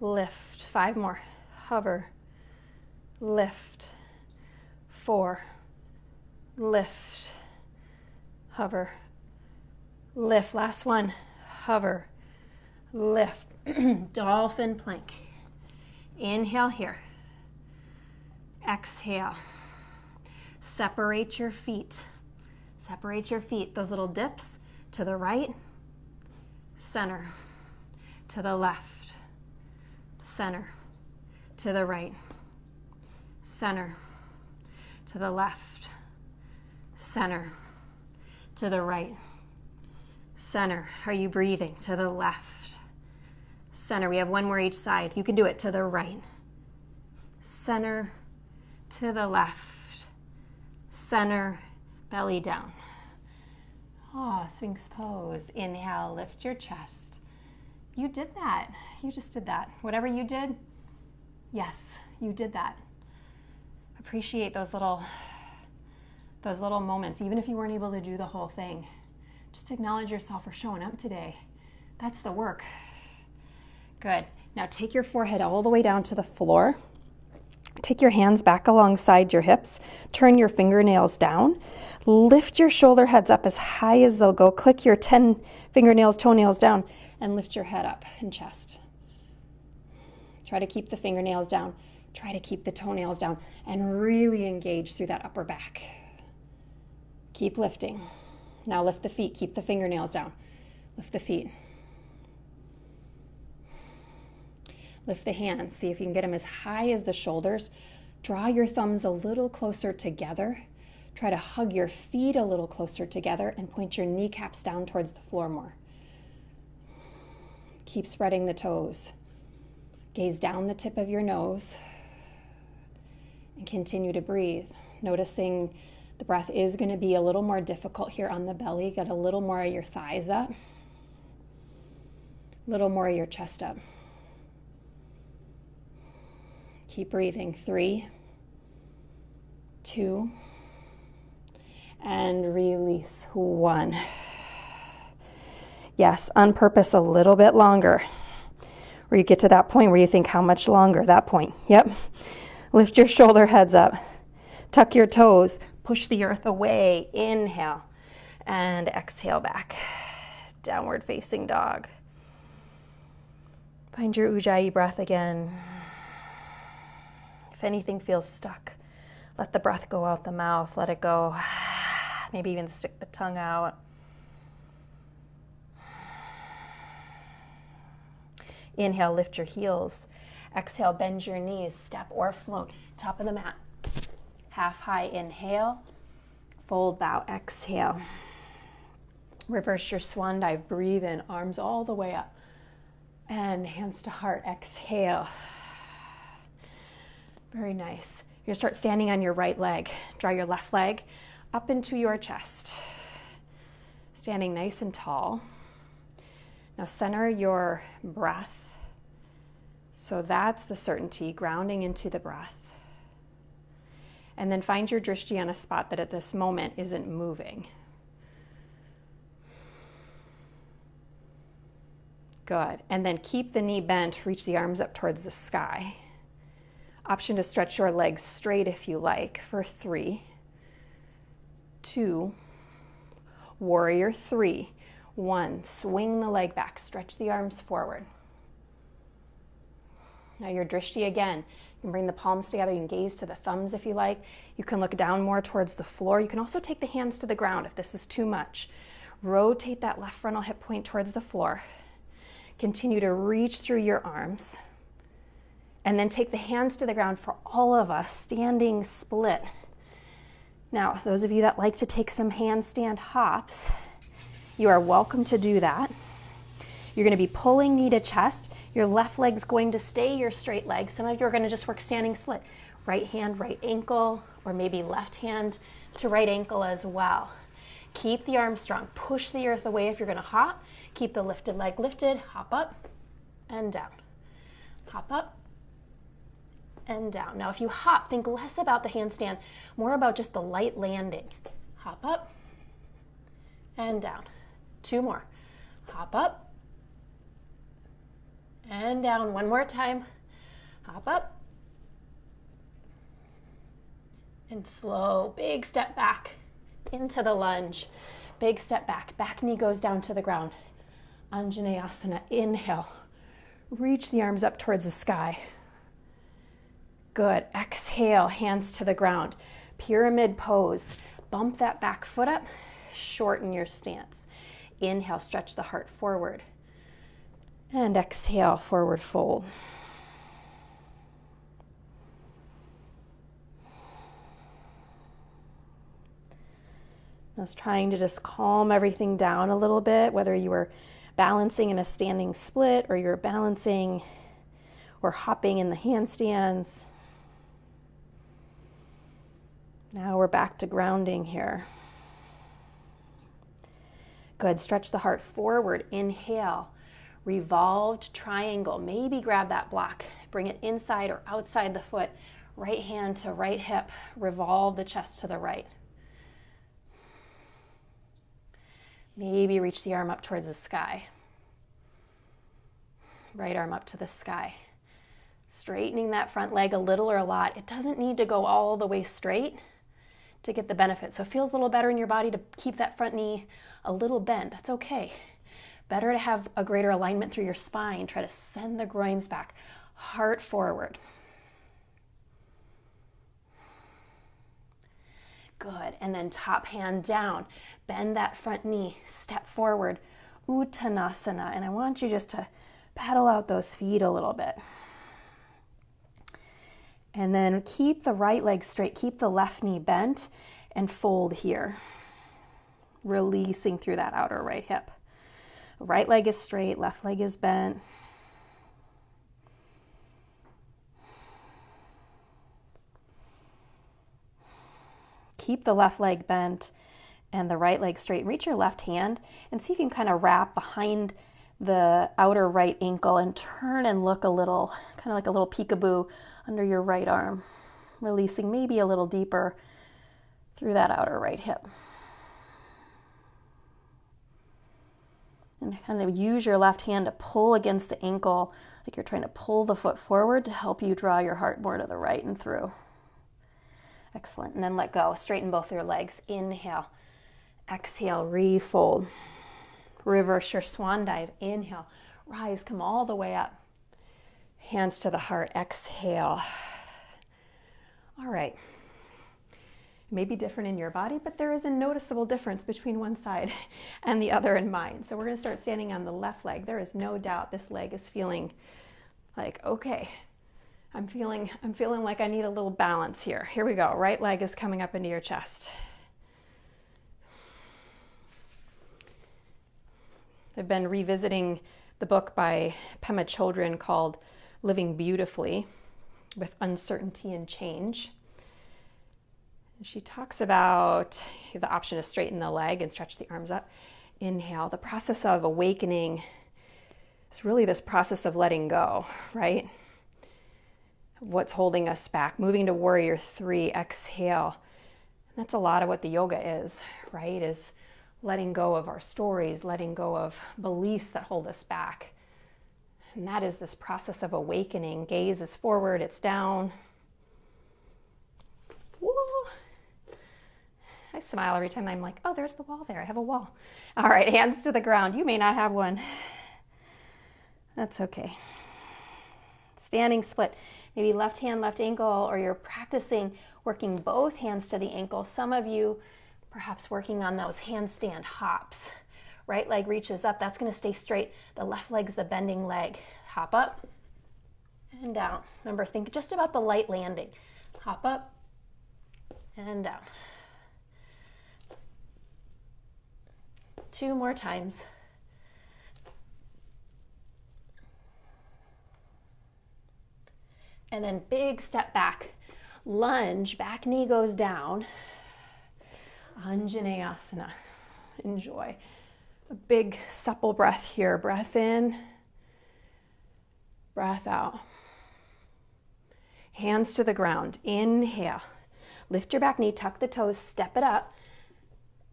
lift. 5 more. Hover, lift, 4, lift, hover, lift. Last one. Hover, lift. Dolphin plank. Inhale here. Exhale. Separate your feet. Separate your feet. Those little dips to the right, center, to the left, center, to the right, center, to the left, center, to the right, center. Are you breathing? To the left, center. We have one more each side. You can do it to the right, center, to the left, center, belly down. Oh, Sphinx pose. Inhale, lift your chest. You did that. You just did that. Whatever you did, yes, you did that. Appreciate those little moments, even if you weren't able to do the whole thing. Just acknowledge yourself for showing up today. That's the work. Good. Now take your forehead all the way down to the floor. Take your hands back alongside your hips. Turn your fingernails down. Lift your shoulder heads up as high as they'll go. Click your 10 fingernails, toenails down, and lift your head up and chest. Try to keep the fingernails down. Try to keep the toenails down and really engage through that upper back. Keep lifting. Now lift the feet. Keep the fingernails down. Lift the feet. Lift the hands. See if you can get them as high as the shoulders. Draw your thumbs a little closer together. Try to hug your feet a little closer together and point your kneecaps down towards the floor more. Keep spreading the toes. Gaze down the tip of your nose and continue to breathe. Noticing the breath is going to be a little more difficult here on the belly. Get a little more of your thighs up. A little more of your chest up. Keep breathing. 3, 2, and release. 1. Yes, on purpose a little bit longer. Where you get to that point where you think, how much longer? That point. Yep. Lift your shoulder heads up. Tuck your toes. Push the earth away. Inhale. And exhale back. Downward facing dog. Find your Ujjayi breath again. If anything feels stuck, let the breath go out the mouth. Let it go. Maybe even stick the tongue out. Inhale, lift your heels. Exhale, bend your knees. Step or float. Top of the mat. Half high, inhale. Fold, bow, exhale. Reverse your swan dive. Breathe in, arms all the way up. And hands to heart, exhale. Very nice. You're going to start standing on your right leg. Draw your left leg up into your chest. Standing nice and tall. Now center your breath. So that's the certainty, grounding into the breath. And then find your drishti on a spot that at this moment isn't moving. Good. And then keep the knee bent, reach the arms up towards the sky. Option to stretch your legs straight if you like for 3, 2, warrior 3, 1. Swing the leg back, stretch the arms forward. Now your drishti again. You can bring the palms together. You can gaze to the thumbs if you like. You can look down more towards the floor. You can also take the hands to the ground if this is too much. Rotate that left frontal hip point towards the floor. Continue to reach through your arms. And then take the hands to the ground for all of us, standing split. Now, those of you that like to take some handstand hops, you are welcome to do that. You're going to be pulling knee to chest. Your left leg's going to stay your straight leg. Some of you are going to just work standing split. Right hand, right ankle, or maybe left hand to right ankle as well. Keep the arms strong. Push the earth away if you're going to hop. Keep the lifted leg lifted. Hop up and down. Hop up and down. Now, if you hop, think less about the handstand, more about just the light landing. Hop up and down. 2 more. Hop up and down. 1 more time. Hop up and slow, big step back into the lunge. Big step back. Back knee goes down to the ground. Anjaneyasana. Inhale. Reach the arms up towards the sky. Good. Exhale, hands to the ground. Pyramid pose. Bump that back foot up. Shorten your stance. Inhale, stretch the heart forward. And exhale, forward fold. I was trying to just calm everything down a little bit, whether you were balancing in a standing split or you're balancing or hopping in the handstands. Now we're back to grounding here. Good. Stretch the heart forward. Inhale. Revolved triangle. Maybe grab that block. Bring it inside or outside the foot. Right hand to right hip. Revolve the chest to the right. Maybe reach the arm up towards the sky. Right arm up to the sky. Straightening that front leg a little or a lot. It doesn't need to go all the way straight to get the benefit. So it feels a little better in your body to keep that front knee a little bent. That's okay. Better to have a greater alignment through your spine. Try to send the groins back. Heart forward. Good. And then top hand down. Bend that front knee. Step forward. Uttanasana. And I want you just to pedal out those feet a little bit. And then keep the right leg straight. Keep the left knee bent and fold here. Releasing through that outer right hip. Right leg is straight, left leg is bent. Keep the left leg bent and the right leg straight. Reach your left hand and see if you can kind of wrap behind the outer right ankle and turn and look a little, kind of like a little peekaboo under your right arm. Releasing maybe a little deeper through that outer right hip. And kind of use your left hand to pull against the ankle, like you're trying to pull the foot forward to help you draw your heart more to the right and through. Excellent. And then let go. Straighten both your legs. Inhale. Exhale. Refold. Reverse your swan dive. Inhale. Rise. Come all the way up. Hands to the heart. Exhale. All right. It may be different in your body, but there is a noticeable difference between one side and the other in mine. So we're going to start standing on the left leg. There is no doubt this leg is feeling like, okay, I'm feeling like I need a little balance here. Here we go. Right leg is coming up into your chest. I've been revisiting the book by Pema Chodron called Living Beautifully with Uncertainty and Change. She talks about you have the option to straighten the leg and stretch the arms up. Inhale. The process of awakening is really this process of letting go, right? What's holding us back. Moving to warrior 3. Exhale. And that's a lot of what the yoga is, right? Is letting go of our stories, letting go of beliefs that hold us back. And that is this process of awakening. Gaze is forward, it's down. Woo. I smile every time I'm like, oh, there's the wall there. I have a wall. All right, hands to the ground. You may not have one. That's okay. Standing split. Maybe left hand, left ankle, or you're practicing working both hands to the ankle. Some of you perhaps working on those handstand hops. Right leg reaches up. That's going to stay straight. The left leg's the bending leg. Hop up and down. Remember, think just about the light landing. Hop up and down. 2 more times. And then big step back. Lunge, back knee goes down. Anjaneyasana. Enjoy. A big supple breath here. Breath in, breath out. Hands to the ground. Inhale. Lift your back knee, tuck the toes, step it up.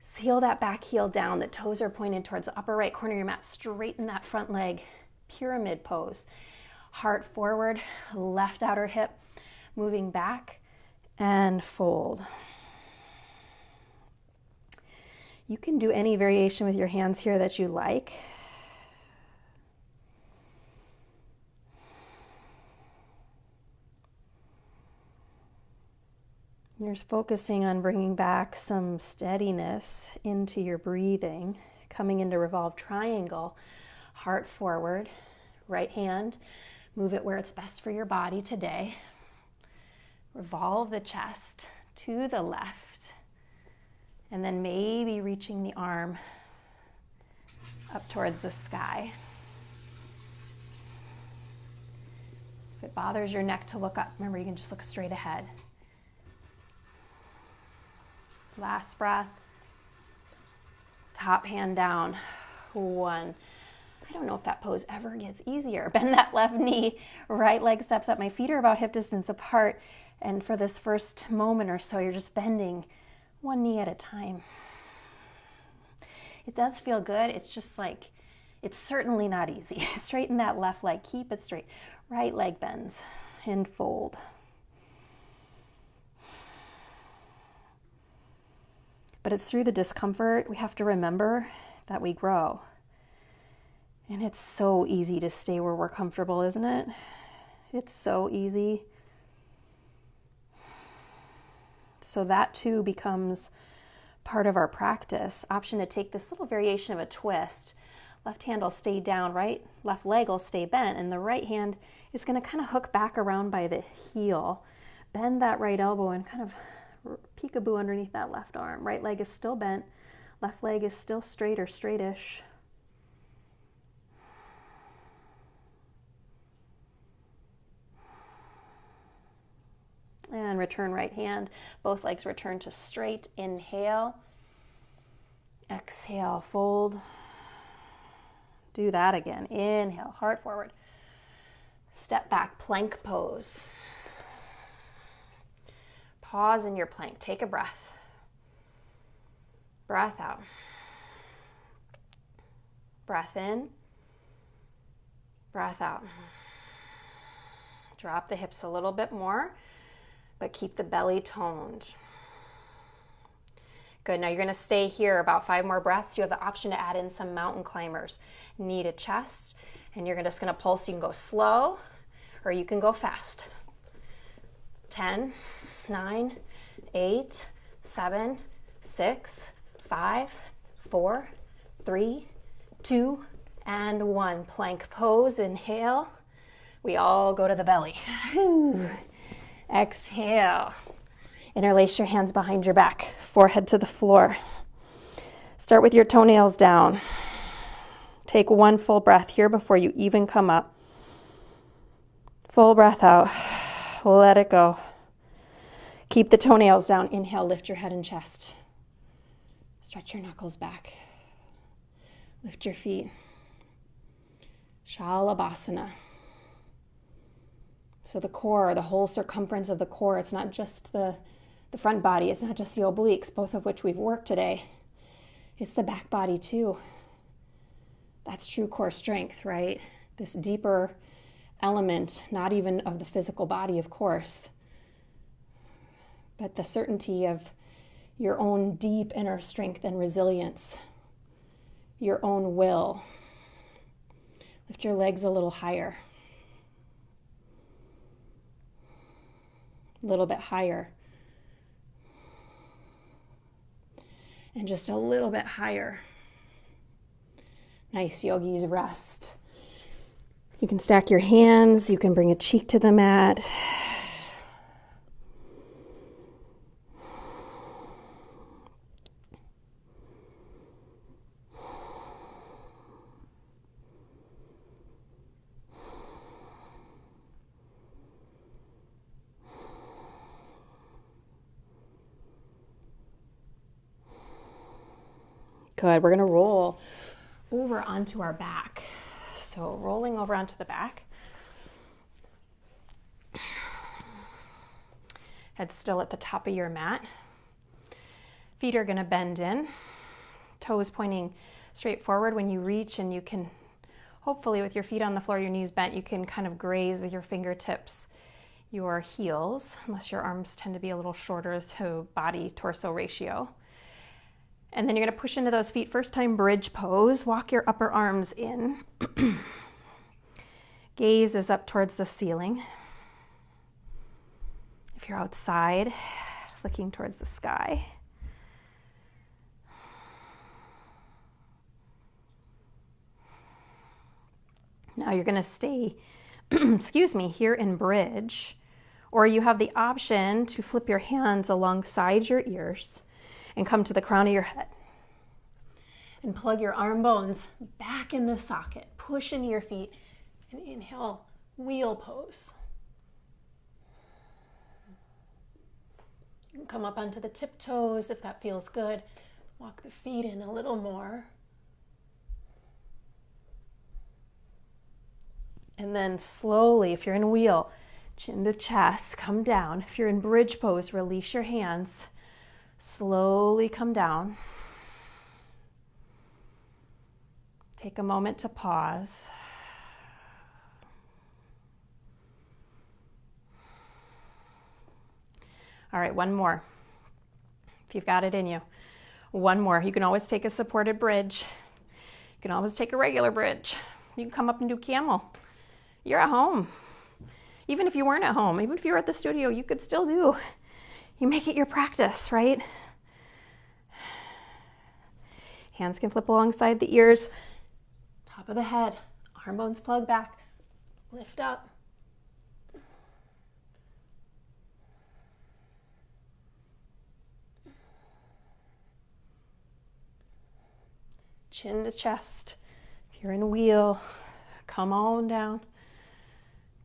Seal that back heel down. The toes are pointed towards the upper right corner of your mat. Straighten that front leg. Pyramid pose. Heart forward, left outer hip, moving back and fold. You can do any variation with your hands here that you like. You're focusing on bringing back some steadiness into your breathing, coming into revolved triangle, heart forward, right hand, move it where it's best for your body today. Revolve the chest to the left, and then maybe reaching the arm up towards the sky. If it bothers your neck to look up, remember you can just look straight ahead. Last breath. Top hand down. 1. I don't know if that pose ever gets easier. Bend that left knee, right leg steps up. My feet are about hip distance apart. And for this first moment or so, you're just bending one knee at a time. It does feel good. It's just like It's certainly not easy. Straighten that left leg, keep it straight. Right leg bends and fold. But it's through the discomfort we have to remember that we grow. And it's so easy to stay where we're comfortable, isn't it? It's so easy. So that too becomes part of our practice. Option to take this little variation of a twist. Left hand will stay down, left leg will stay bent, and the right hand is going to kind of hook back around by the heel. Bend that right elbow and kind of peekaboo underneath that left arm. Right leg is still bent, left leg is still straight or straightish. And return right hand. Both legs return to straight. Inhale. Exhale, fold. Do that again. Inhale, heart forward. Step back, plank pose. Pause in your plank. Take a breath. Breath out. Breath in. Breath out. Drop the hips a little bit more, but keep the belly toned. Good, now you're gonna stay here about 5 more breaths. You have the option to add in some mountain climbers. Knee to chest, and you're just gonna pulse. You can go slow, or you can go fast. 10, 9, 8, 7, 6, 5, 4, 3, 2, and 1. Plank pose, inhale. We all go to the belly. Exhale. Interlace your hands behind your back, forehead to the floor. Start with your toenails down. Take 1 full breath here before you even come up. Full breath out. Let it go. Keep the toenails down. Inhale, lift your head and chest. Stretch your knuckles back. Lift your feet. Shalabhasana. So the core, the whole circumference of the core, it's not just the front body, it's not just the obliques, both of which we've worked today. It's the back body too. That's true core strength, right? This deeper element, not even of the physical body, of course, but the certainty of your own deep inner strength and resilience, your own will. Lift your legs a little higher. A little bit higher. And just a little bit higher. Nice, yogis, rest. You can stack your hands. You can bring a cheek to the mat. Good, we're gonna roll over onto our back. So rolling over onto the back. Head still at the top of your mat. Feet are gonna bend in. Toes pointing straight forward. When you reach, and you can, hopefully with your feet on the floor, your knees bent, you can kind of graze with your fingertips your heels, unless your arms tend to be a little shorter to body torso ratio. And then you're going to push into those feet. First time bridge pose. Walk your upper arms in. Gaze is up towards the ceiling. If you're outside, looking towards the sky. Now you're going to stay, here in bridge, or you have the option to flip your hands alongside your ears and come to the crown of your head. And plug your arm bones back in the socket. Push into your feet and inhale, wheel pose. You can come up onto the tiptoes if that feels good. Walk the feet in a little more. And then slowly, if you're in wheel, chin to chest, come down. If you're in bridge pose, release your hands. Slowly come down. Take a moment to pause. All right, one more. If you've got it in you. One more. You can always take a supported bridge. You can always take a regular bridge. You can come up and do camel. You're at home. Even if you weren't at home, even if you were at the studio, you could still do. You make it your practice, right? Hands can flip alongside the ears. Top of the head. Arm bones plug back. Lift up. Chin to chest. If you're in a wheel, come on down.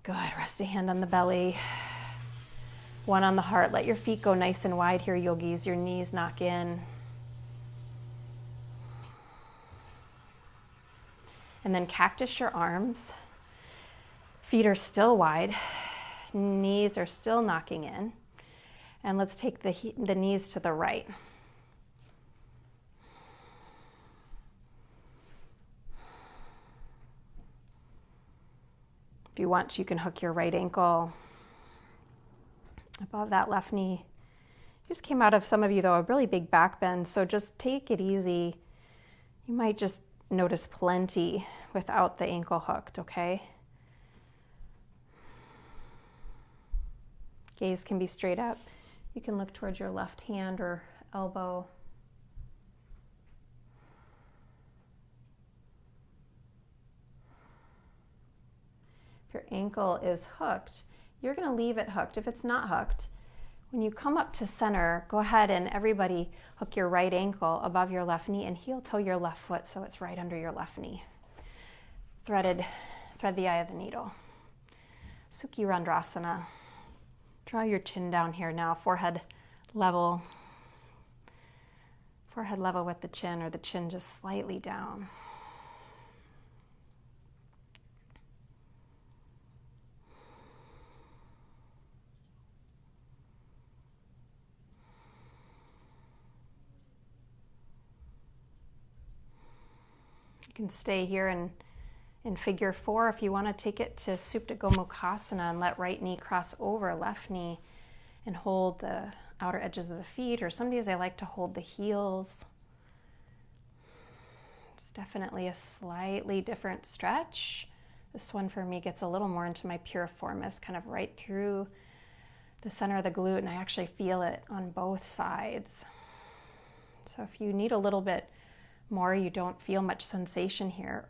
Good. Rest a hand on the belly. One on the heart. Let your feet go nice and wide here, yogis. Your knees knock in. And then cactus your arms. Feet are still wide. Knees are still knocking in. And let's take the knees to the right. If you want, you can hook your right ankle above that left knee. Just came out of, some of you though, a really big back bend, so just take it easy. You might just notice plenty without the ankle hooked, okay? Gaze can be straight up. You can look towards your left hand or elbow. If your ankle is hooked, you're going to leave it hooked. If it's not hooked, when you come up to center, go ahead and everybody hook your right ankle above your left knee and heel toe your left foot so it's right under your left knee. Thread the eye of the needle. Sukhi Randrasana. Draw your chin down here now, forehead level. Forehead level with the chin, or the chin just slightly down. You can stay here in figure 4 if you want to take it to Supta Gomukhasana and let right knee cross over left knee and hold the outer edges of the feet, or some days I like to hold the heels. It's definitely a slightly different stretch. This one for me gets a little more into my piriformis, kind of right through the center of the glute, and I actually feel it on both sides. So if you need a little bit more, you don't feel much sensation here,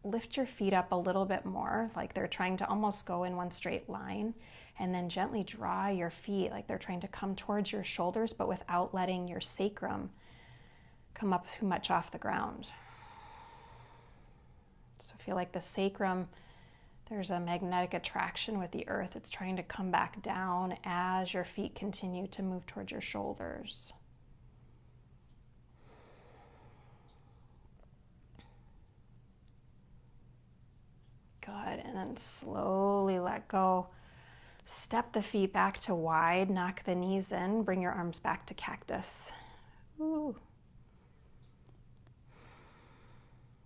lift your feet up a little bit more, like they're trying to almost go in one straight line, and then gently draw your feet like they're trying to come towards your shoulders, but without letting your sacrum come up too much off the ground. So feel like the sacrum, there's a magnetic attraction with the earth. It's trying to come back down as your feet continue to move towards your shoulders. Good, and then slowly let go. Step the feet back to wide, knock the knees in, bring your arms back to cactus. Ooh.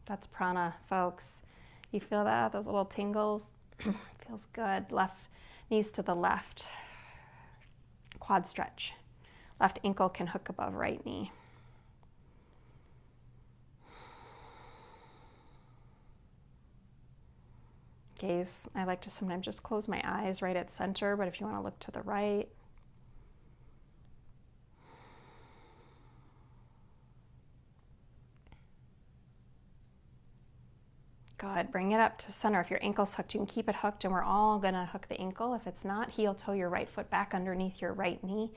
That's prana, folks. You feel that? Those little tingles? Feels good. Left knees to the left. Quad stretch. Left ankle can hook above right knee. Gaze, I like to sometimes just close my eyes right at center, but if you want to look to the right. Good, bring it up to center. If your ankle's hooked, you can keep it hooked, and we're all gonna hook the ankle. If it's not, heel toe your right foot back underneath your right knee.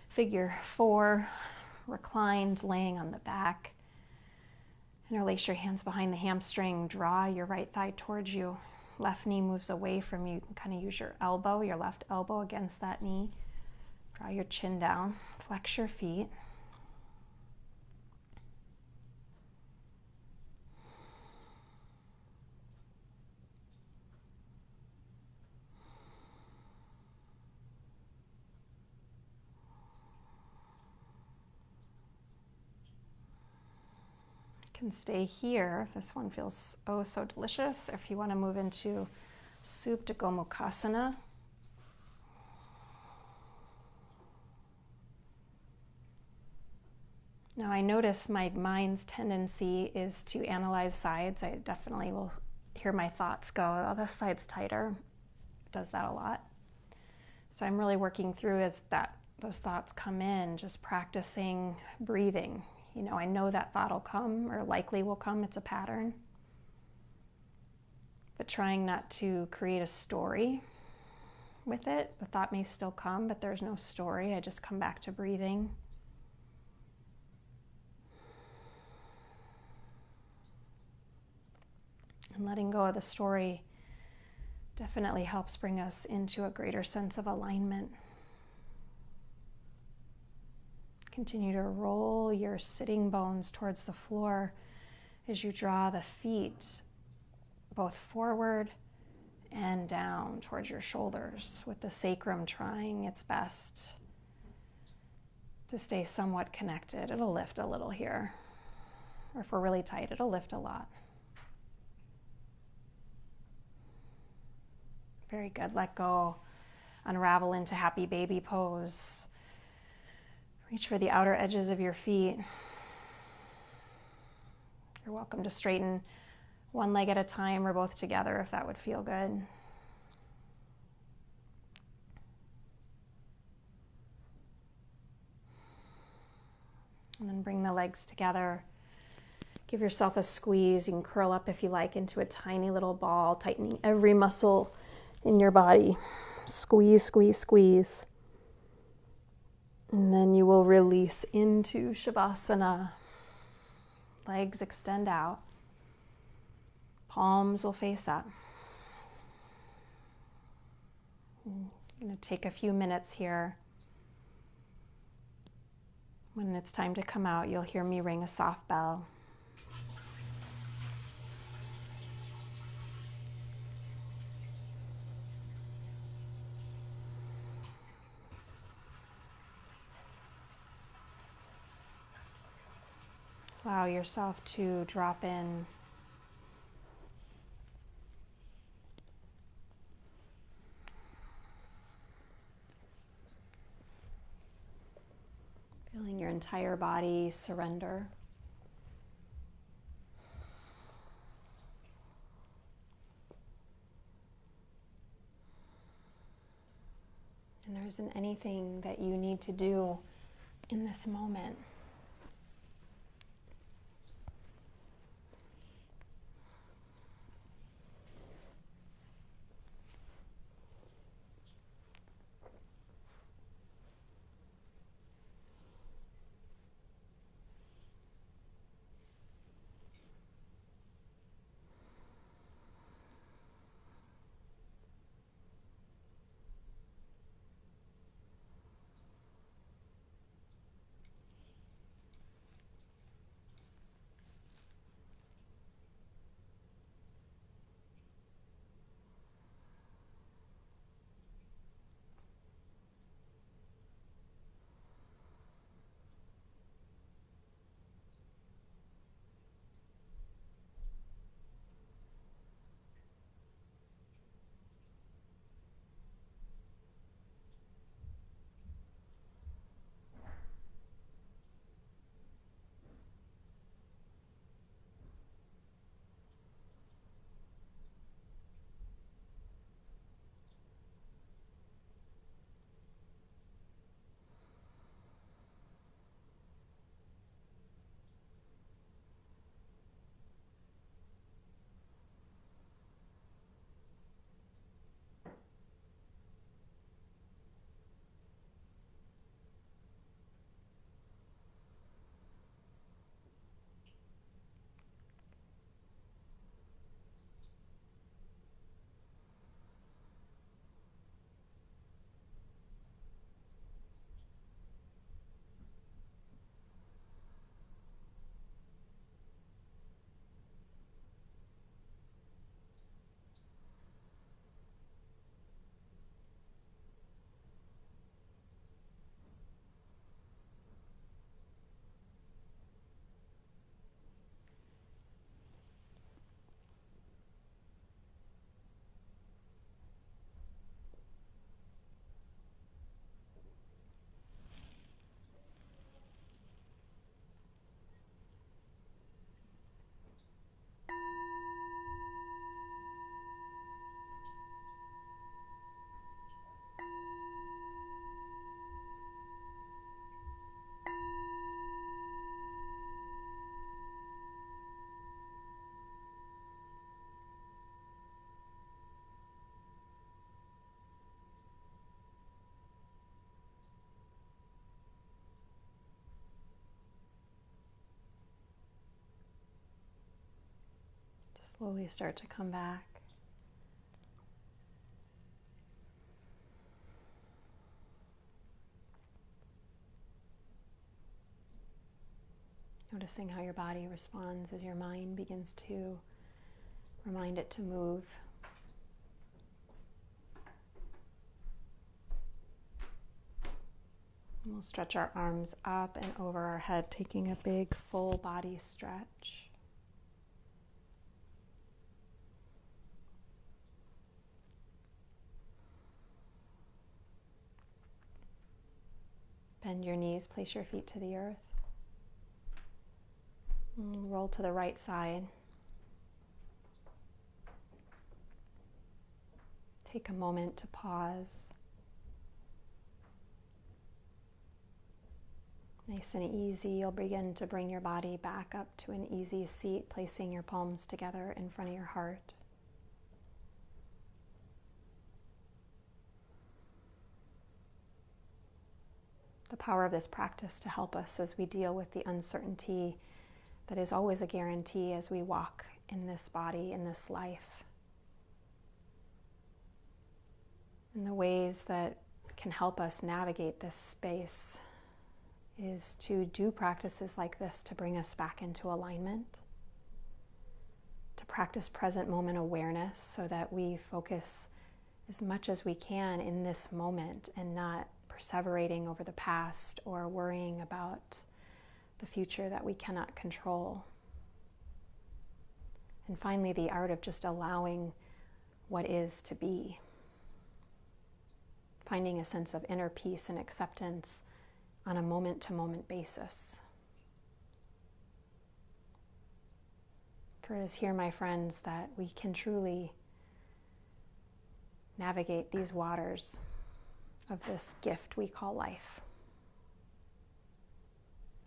Figure 4, reclined, laying on the back. Interlace your hands behind the hamstring, draw your right thigh towards you. Left knee moves away from you. You can kind of use your elbow, your left elbow against that knee. Draw your chin down, flex your feet. can stay here if this one feels oh so delicious. If you want to move into Supta Gomukhasana. Now I notice my mind's tendency is to analyze sides. I definitely will hear my thoughts go, oh, this side's tighter. It does that a lot. So I'm really working through as those thoughts come in, just practicing breathing. You know, I know that thought will come or likely will come. It's a pattern. But trying not to create a story with it. The thought may still come, but there's no story. I just come back to breathing. And letting go of the story definitely helps bring us into a greater sense of alignment. Continue to roll your sitting bones towards the floor as you draw the feet both forward and down towards your shoulders, with the sacrum trying its best to stay somewhat connected. It'll lift a little here, or if we're really tight, it'll lift a lot. Very good. Let go. Unravel into happy baby pose. Reach for the outer edges of your feet. You're welcome to straighten one leg at a time or both together if that would feel good. And then bring the legs together. Give yourself a squeeze. You can curl up if you like into a tiny little ball, tightening every muscle in your body. Squeeze, squeeze, squeeze. And then you will release into Shavasana. Legs extend out. Palms will face up. I'm going to take a few minutes here. When it's time to come out, you'll hear me ring a soft bell. Allow yourself to drop in. Feeling your entire body surrender. And there isn't anything that you need to do in this moment. Slowly start to come back. Noticing how your body responds as your mind begins to remind it to move. And we'll stretch our arms up and over our head, taking a big full body stretch. Bend your knees, place your feet to the earth. And roll to the right side. Take a moment to pause. Nice and easy, you'll begin to bring your body back up to an easy seat, placing your palms together in front of your heart. The power of this practice to help us as we deal with the uncertainty that is always a guarantee as we walk in this body, in this life. And the ways that can help us navigate this space is to do practices like this to bring us back into alignment, to practice present moment awareness so that we focus as much as we can in this moment and not perseverating over the past or worrying about the future that we cannot control. And finally, the art of just allowing what is to be. Finding a sense of inner peace and acceptance on a moment-to-moment basis. For it is here, my friends, that we can truly navigate these waters of this gift we call life.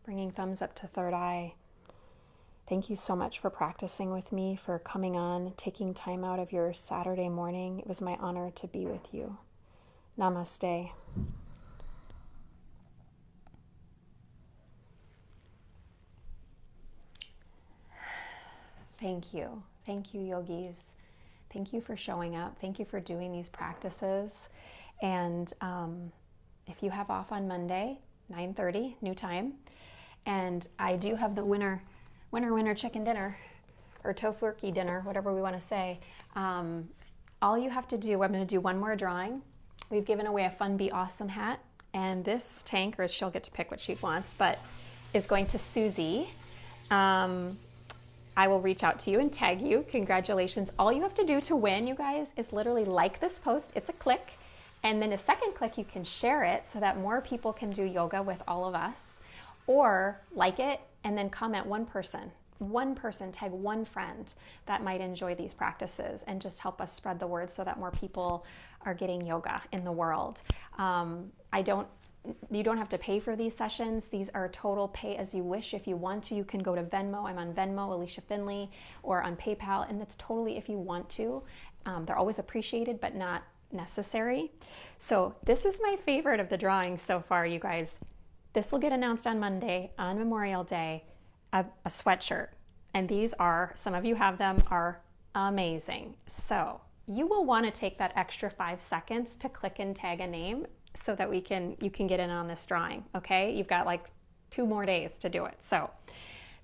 Bringing thumbs up to third eye. Thank you so much for practicing with me, for coming on, taking time out of your Saturday morning. It was my honor to be with you. Namaste. Thank you. Thank you, yogis. Thank you for showing up. Thank you for doing these practices. And if you have off on Monday, 9:30, new time, and I do have the winter chicken dinner, or tofurkey dinner, whatever we want to say. All you have to do, I'm going to do one more drawing. We've given away a Fun Be Awesome hat, and this tank, or she'll get to pick what she wants, but is going to Susie. I will reach out to you and tag you. Congratulations. All you have to do to win, you guys, is literally like this post. It's a click. And then a second click, you can share it so that more people can do yoga with all of us. Or like it and then comment one person, tag one friend that might enjoy these practices and just help us spread the word so that more people are getting yoga in the world. You don't have to pay for these sessions. These are total pay as you wish. If you want to, you can go to Venmo. I'm on Venmo, Alicia Finley, or on PayPal, and that's totally if you want to. They're always appreciated, but not necessary. So this is my favorite of the drawings so far, you guys. This will get announced on Monday, on Memorial Day, a sweatshirt. And these are, some of you have them, are amazing. So you will want to take that extra 5 seconds to click and tag a name so that you can get in on this drawing, okay? You've got like 2 more days to do it. So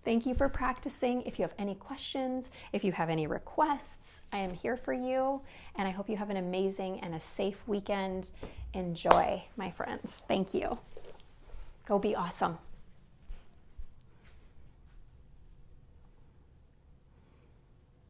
thank you for practicing. If you have any questions, if you have any requests, I am here for you. And I hope you have an amazing and a safe weekend. Enjoy, my friends. Thank you. Go be awesome.